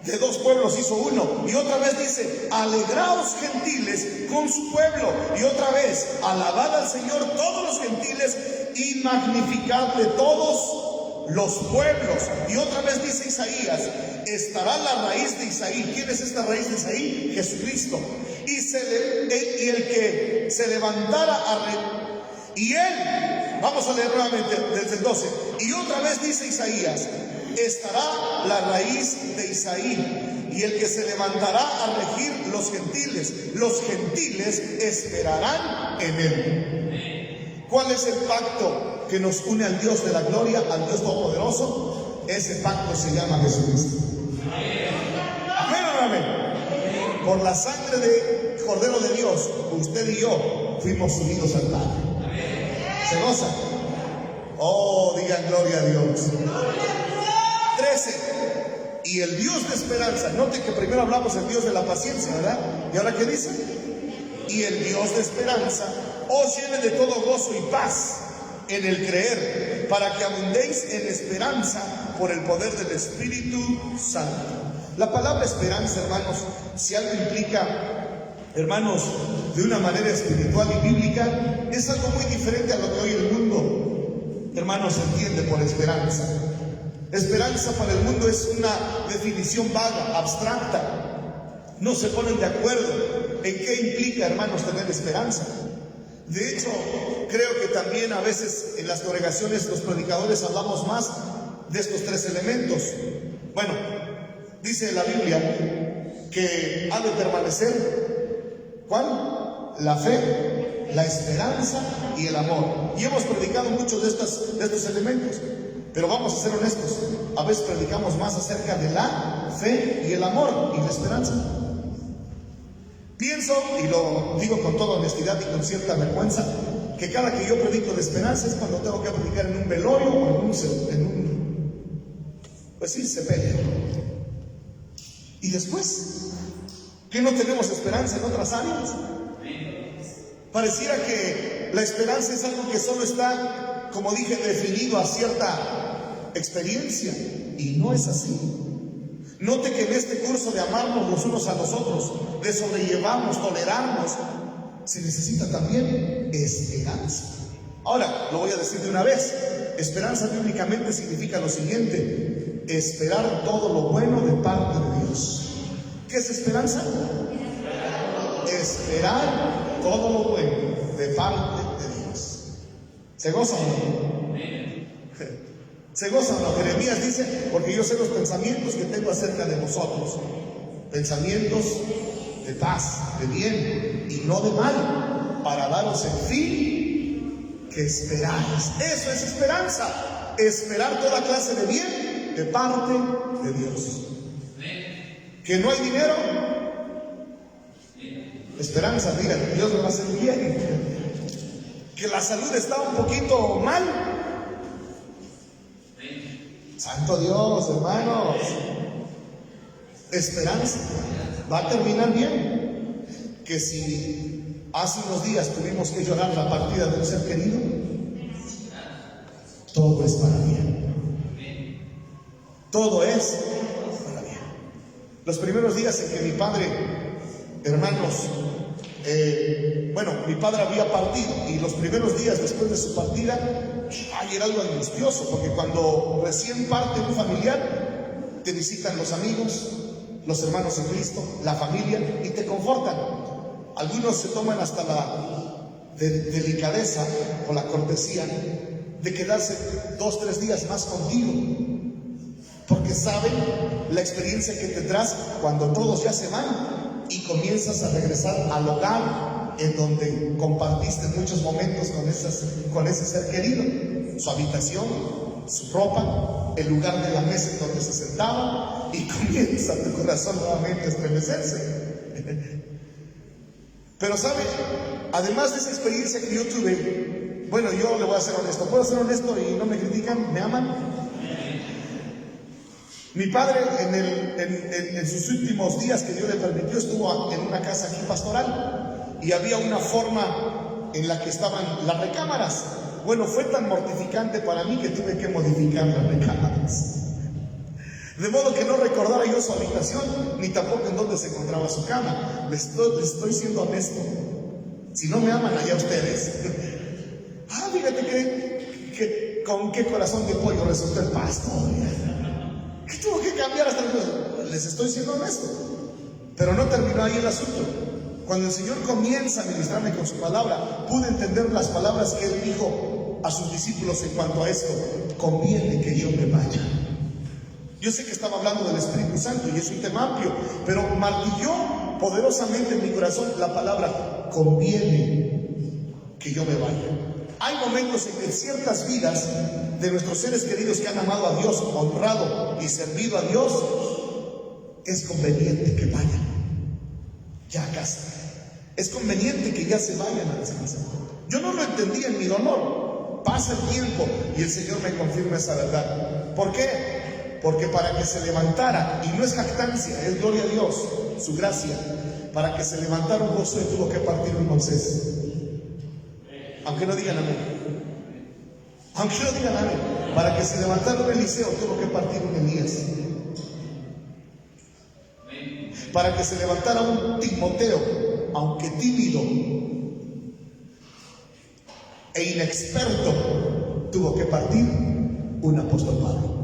De dos pueblos hizo uno. Y otra vez dice: alegraos, gentiles, con su pueblo. Y otra vez: alabad al Señor todos los gentiles y magnificadle todos los pueblos. Y otra vez dice Isaías: estará la raíz de Isaí. ¿Quién es esta raíz de Isaí? Jesucristo. Y el que se levantara y él, vamos a leer nuevamente desde el 12. Y otra vez dice Isaías: estará la raíz de Isaí, y el que se levantará a regir los gentiles esperarán en él. ¿Cuál es el pacto que nos une al Dios de la gloria, al Dios Todopoderoso? Ese pacto se llama Jesucristo. Amén o no amén. Por la sangre de Cordero de Dios, usted y yo fuimos unidos al Padre. ¿Se goza? Oh, digan gloria a Dios. 13. Y el Dios de esperanza. Note que primero hablamos del Dios de la paciencia, ¿verdad? ¿Y ahora qué dice? Y el Dios de esperanza os llene de todo gozo y paz en el creer, para que abundéis en esperanza por el poder del Espíritu Santo. La palabra esperanza, hermanos, si algo implica, hermanos, de una manera espiritual y bíblica, es algo muy diferente a lo que hoy el mundo, hermanos, entiende por esperanza. Esperanza para el mundo es una definición vaga, abstracta. No se ponen de acuerdo en qué implica, hermanos, tener esperanza. De hecho, creo que también a veces en las congregaciones los predicadores hablamos más de estos tres elementos. Bueno, dice la Biblia que ha de permanecer, ¿cuál? La fe, la esperanza y el amor. Y hemos predicado muchos de estos elementos. Pero vamos a ser honestos, a veces predicamos más acerca de la fe y el amor y la esperanza. Pienso, y lo digo con toda honestidad y con cierta vergüenza, que cada que yo predico de esperanza es cuando tengo que predicar en un velorio o en un pues sí, sepelio. Y después, ¿qué no tenemos esperanza en otras áreas? Pareciera que la esperanza es algo que solo está, como dije, definido a cierta experiencia, y no es así. Note que en este curso de amarnos los unos a los otros, de sobrellevarnos, tolerarnos, se necesita también esperanza. Ahora, lo voy a decir de una vez. Esperanza bíblicamente significa lo siguiente: esperar todo lo bueno de parte de Dios. ¿Qué es esperanza? Esperar todo lo bueno de parte de Dios. ¿Se goza o no? ¿Se goza o no? Jeremías dice: porque yo sé los pensamientos que tengo acerca de vosotros, pensamientos de paz, de bien y no de mal, para daros el fin que esperáis. Eso es esperanza. Esperar toda clase de bien de parte de Dios. ¿Que no hay dinero? Esperanza, digan, Dios me va a hacer bien. ¿Que la salud está un poquito mal? Santo Dios, hermanos. Esperanza. Va a terminar bien. Que si hace unos días tuvimos que llorar la partida de un ser querido, todo es para bien. Todo es para bien. Los primeros días en que mi padre, hermanos, mi padre había partido, y los primeros días después de su partida, era algo angustioso, porque cuando recién parte un familiar, te visitan los amigos, los hermanos en Cristo, la familia, y te confortan. Algunos se toman hasta la delicadeza o la cortesía de quedarse 2-3 días más contigo, porque saben la experiencia que tendrás cuando todos ya se van y comienzas a regresar al hogar, en donde compartiste muchos momentos con ese ser querido, su habitación, su ropa, el lugar de la mesa en donde se sentaba, y comienza tu corazón nuevamente a estremecerse. Pero sabe, además de esa experiencia que yo tuve, bueno, yo le voy a ser honesto. ¿Puedo ser honesto y no me critican? ¿Me aman? Mi padre en sus últimos días que Dios le permitió, estuvo en una casa aquí pastoral, y había una forma en la que estaban las recámaras. Bueno, fue tan mortificante para mí que tuve que modificar las recámaras, de modo que no recordara yo su habitación, ni tampoco en dónde se encontraba su cama. Les estoy siendo honesto. Si no me aman allá ustedes. Fíjate que con qué corazón de pollo resultó el pasto. Que tuvo que cambiar hasta el... Les estoy siendo honesto. Pero no terminó ahí el asunto. Cuando el Señor comienza a ministrarme con su palabra, pude entender las palabras que Él dijo a sus discípulos en cuanto a esto. Conviene que yo me vaya. Yo sé que estaba hablando del Espíritu Santo y es un tema amplio, pero martilló poderosamente en mi corazón la palabra: conviene que yo me vaya. Hay momentos en que ciertas vidas de nuestros seres queridos que han amado a Dios, honrado y servido a Dios, es conveniente que vayan ya a casa. Es conveniente que ya se vayan a descansar. Yo no lo entendía en mi dolor. Pasa el tiempo y el Señor me confirma esa verdad. ¿Por qué? Porque para que se levantara, y no es jactancia, es gloria a Dios, su gracia, para que se levantara un Josué tuvo que partir un Moisés. Aunque no digan amén. Aunque no digan amén. Para que se levantara un Eliseo tuvo que partir un Elías. Para que se levantara un Timoteo, aunque tímido e inexperto, tuvo que partir un apóstol Pablo.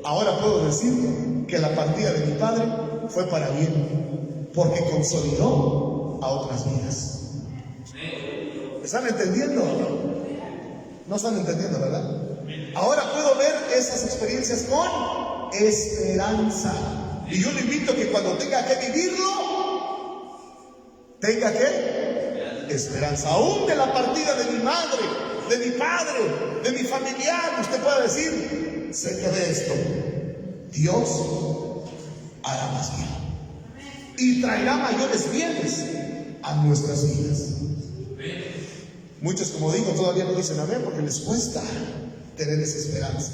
Ahora puedo decir que la partida de mi padre fue para bien, porque consolidó a otras vidas. ¿Están entendiendo? No están entendiendo, ¿verdad? Ahora puedo ver esas experiencias con esperanza. Y yo le invito a que cuando tenga que vivirlo, tenga que esperanza. Aún de la partida de mi madre, de mi padre, de mi familiar, usted puede decir: sé que de esto Dios hará más bien y traerá mayores bienes a nuestras vidas. Muchos, como digo, todavía no dicen amén porque les cuesta tener esa esperanza,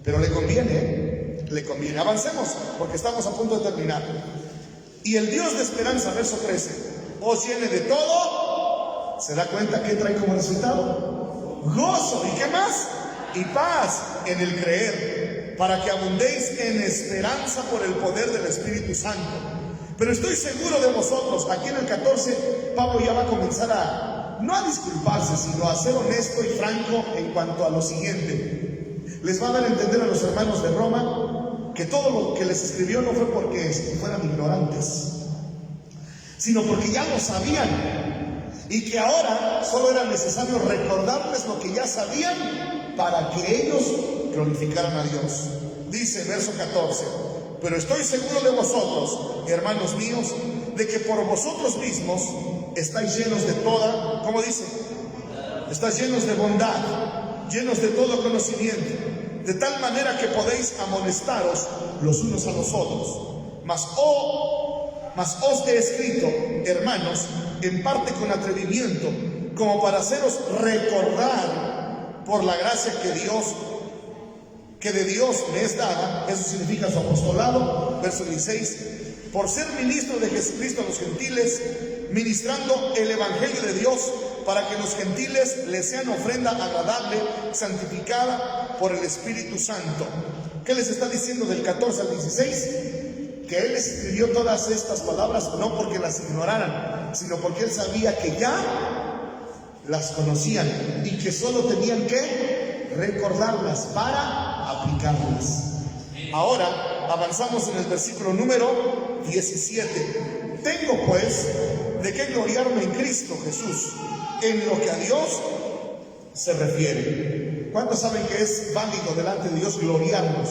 pero le conviene, le conviene. Avancemos porque estamos a punto de terminar. Y el Dios de esperanza, verso 13, os llene de todo. ¿Se da cuenta qué trae como resultado? Gozo. ¿Y qué más? Y paz en el creer, para que abundéis en esperanza por el poder del Espíritu Santo. Pero estoy seguro de vosotros. Aquí en el 14 Pablo ya va a comenzar no a disculparse, sino a ser honesto y franco en cuanto a lo siguiente. Les va a dar a entender a los hermanos de Roma que todo lo que les escribió no fue porque fueran ignorantes, sino porque ya lo sabían, y que ahora solo era necesario recordarles lo que ya sabían para que ellos glorificaran a Dios. Dice verso 14: pero estoy seguro de vosotros, hermanos míos, de que por vosotros mismos estáis llenos de toda, ¿cómo dice? Estáis llenos de bondad, llenos de todo conocimiento, de tal manera que podéis amonestaros los unos a los otros. Mas os he escrito, hermanos, en parte con atrevimiento, como para haceros recordar por la gracia que de Dios me es dada. Eso significa su apostolado. Verso 16: por ser ministro de Jesucristo a los gentiles, ministrando el evangelio de Dios, para que los gentiles les sean ofrenda agradable, santificada por el Espíritu Santo. ¿Qué les está diciendo del 14 al 16? Que él escribió todas estas palabras no porque las ignoraran, sino porque él sabía que ya las conocían y que solo tenían que recordarlas para aplicarlas. Ahora avanzamos en el versículo número 17. Tengo pues de qué gloriarme en Cristo Jesús en lo que a Dios se refiere. ¿Cuántos saben que es válido delante de Dios gloriarnos?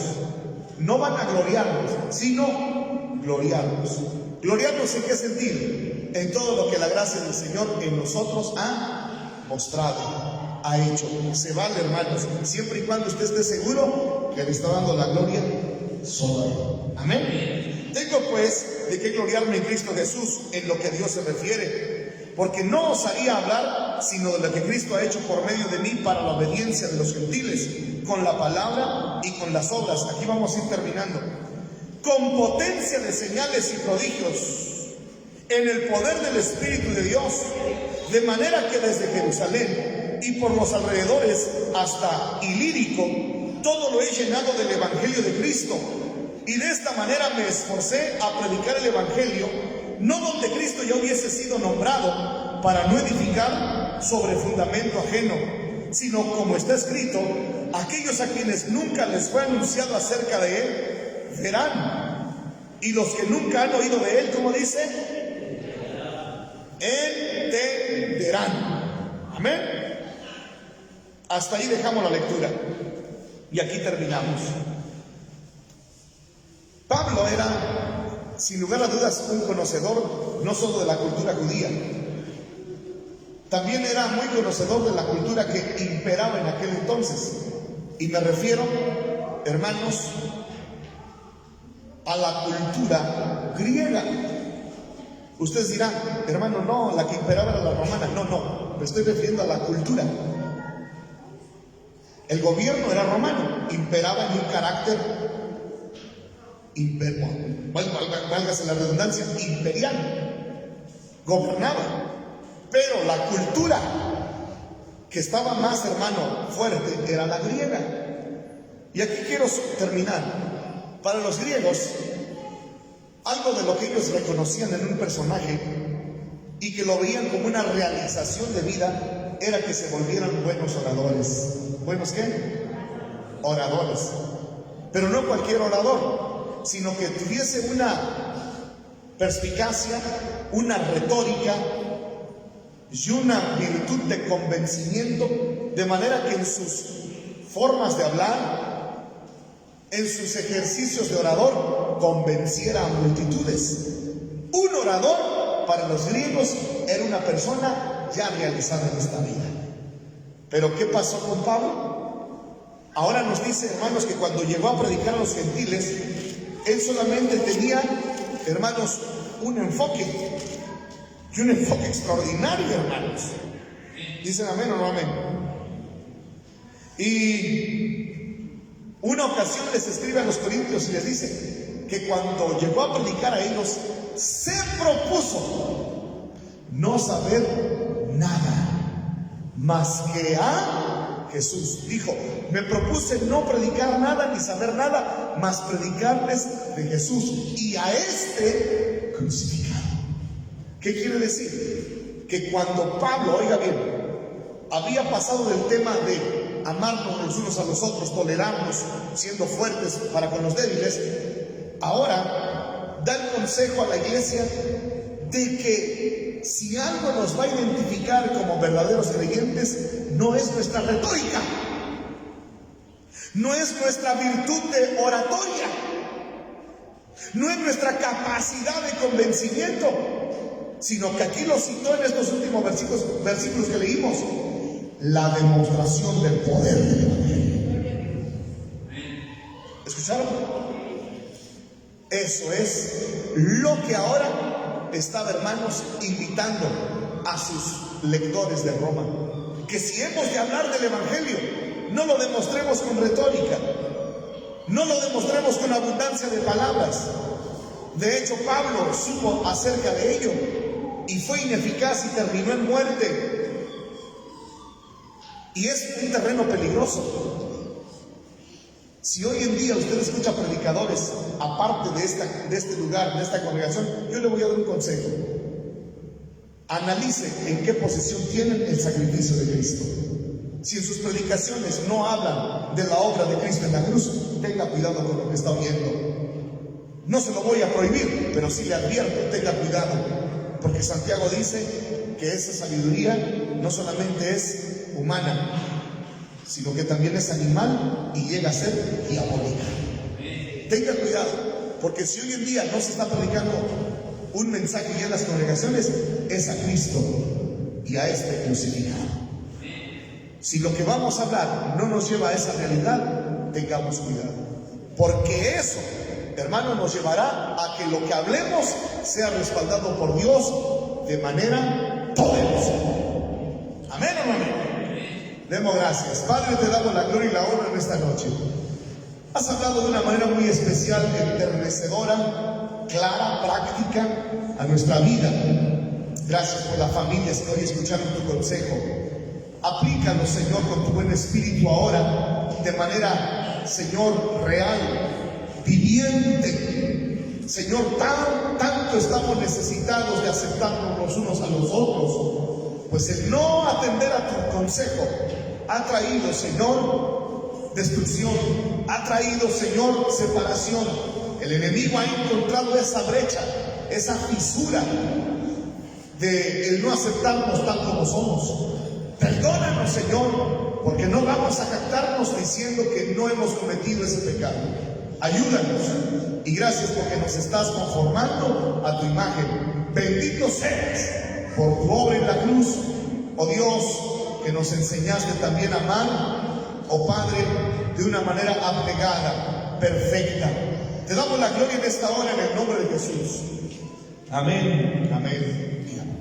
No van a gloriarnos, sino gloriarnos. ¿Gloriarnos en qué sentido? en todo lo que la gracia del Señor en nosotros ha mostrado, ha hecho. Se vale, hermanos, siempre y cuando usted esté seguro que le está dando la gloria solo a Él. Amén. Tengo pues de qué gloriarme en Cristo Jesús en lo que a Dios se refiere, porque no osaría hablar sino de lo que Cristo ha hecho por medio de mí para la obediencia de los gentiles, con la palabra y con las obras. Aquí vamos a ir terminando. Con potencia de señales y prodigios, en el poder del Espíritu de Dios, de manera que desde Jerusalén y por los alrededores hasta Ilírico, todo lo he llenado del Evangelio de Cristo, y de esta manera me esforcé a predicar el Evangelio, no donde Cristo ya hubiese sido nombrado, para no edificar sobre fundamento ajeno, sino como está escrito: aquellos a quienes nunca les fue anunciado acerca de Él, verán, y los que nunca han oído de Él, ¿cómo dice? Entenderán. Amén. Hasta ahí dejamos la lectura y aquí terminamos. Pablo era, sin lugar a dudas, un conocedor no solo de la cultura judía, también era muy conocedor de la cultura que imperaba en aquel entonces. Y me refiero, hermanos, a la cultura griega. Ustedes dirán, hermano, no, la que imperaba era la romana. No, me estoy refiriendo a la cultura. El gobierno era romano, imperaba en un carácter, válgase la redundancia, imperial, gobernaba. Pero la cultura que estaba más, hermano, fuerte era la griega. Y aquí quiero terminar. Para los griegos, algo de lo que ellos reconocían en un personaje y que lo veían como una realización de vida era que se volvieran buenos oradores. ¿Buenos qué? Oradores. Pero no cualquier orador, sino que tuviese una perspicacia, una retórica y una virtud de convencimiento, de manera que en sus formas de hablar, en sus ejercicios de orador, convenciera a multitudes. Un orador para los griegos era una persona ya realizada en esta vida. Pero ¿qué pasó con Pablo? Ahora nos dice, hermanos, que cuando llegó a predicar a los gentiles, él solamente tenía, hermanos, un enfoque, y un enfoque extraordinario, hermanos. ¿Dicen amén o no amén? Y una ocasión les escribe a los corintios y les dice que cuando llegó a predicar a ellos, se propuso no saber nada más que a Jesús. Dijo, me propuse no predicar nada ni saber nada, más predicarles de Jesús y a este crucificado. ¿Qué quiere decir? Que cuando Pablo, oiga bien, había pasado del tema de amarnos los unos a los otros, tolerarnos, siendo fuertes para con los débiles, ahora da el consejo a la iglesia de que si algo nos va a identificar como verdaderos creyentes, no es nuestra retórica, no es nuestra virtud de oratoria, no es nuestra capacidad de convencimiento, sino que aquí lo citó en estos últimos versículos que leímos, la demostración del poder del Evangelio. ¿Escucharon? Eso es lo que ahora estaba, hermanos, invitando a sus lectores de Roma, que si hemos de hablar del Evangelio, no lo demostremos con retórica, no lo demostremos con abundancia de palabras. De hecho, Pablo supo acerca de ello y fue ineficaz y terminó en muerte. Y es un terreno peligroso. Si hoy en día usted escucha predicadores, aparte de este lugar, de esta congregación, yo le voy a dar un consejo. Analice en qué posición tienen el sacrificio de Cristo. Si en sus predicaciones no hablan de la obra de Cristo en la cruz, tenga cuidado con lo que está oyendo. No se lo voy a prohibir, pero sí le advierto, tenga cuidado, porque Santiago dice que esa sabiduría no solamente es humana, sino que también es animal y llega a ser diabólica. Tenga cuidado, porque si hoy en día no se está predicando un mensaje ya en las congregaciones es a Cristo y a este crucificado. Si lo que vamos a hablar no nos lleva a esa realidad, tengamos cuidado, porque eso, hermano, nos llevará a que lo que hablemos sea respaldado por Dios de manera poderosa. Amén o no amén. Demos gracias. Padre, te damos la gloria y la honra en esta noche. Has hablado de una manera muy especial, enternecedora, clara, práctica a nuestra vida. Gracias por las familias que hoy escucharon tu consejo. Aplícalo, Señor, con tu buen espíritu ahora, de manera, Señor, real, viviente. Señor, tanto estamos necesitados de aceptarnos los unos a los otros, pues el no atender a tu consejo ha traído, Señor, destrucción, ha traído, Señor, separación. El enemigo ha encontrado esa brecha, esa fisura de el no aceptarnos tal como somos. Perdónanos, Señor, porque no vamos a jactarnos diciendo que no hemos cometido ese pecado. Ayúdanos y gracias porque nos estás conformando a tu imagen. Bendito seas por tu obra en la cruz, oh Dios, que nos enseñaste también a amar, oh Padre, de una manera abnegada, perfecta. Te damos la gloria en esta hora en el nombre de Jesús. Amén, amén y amén.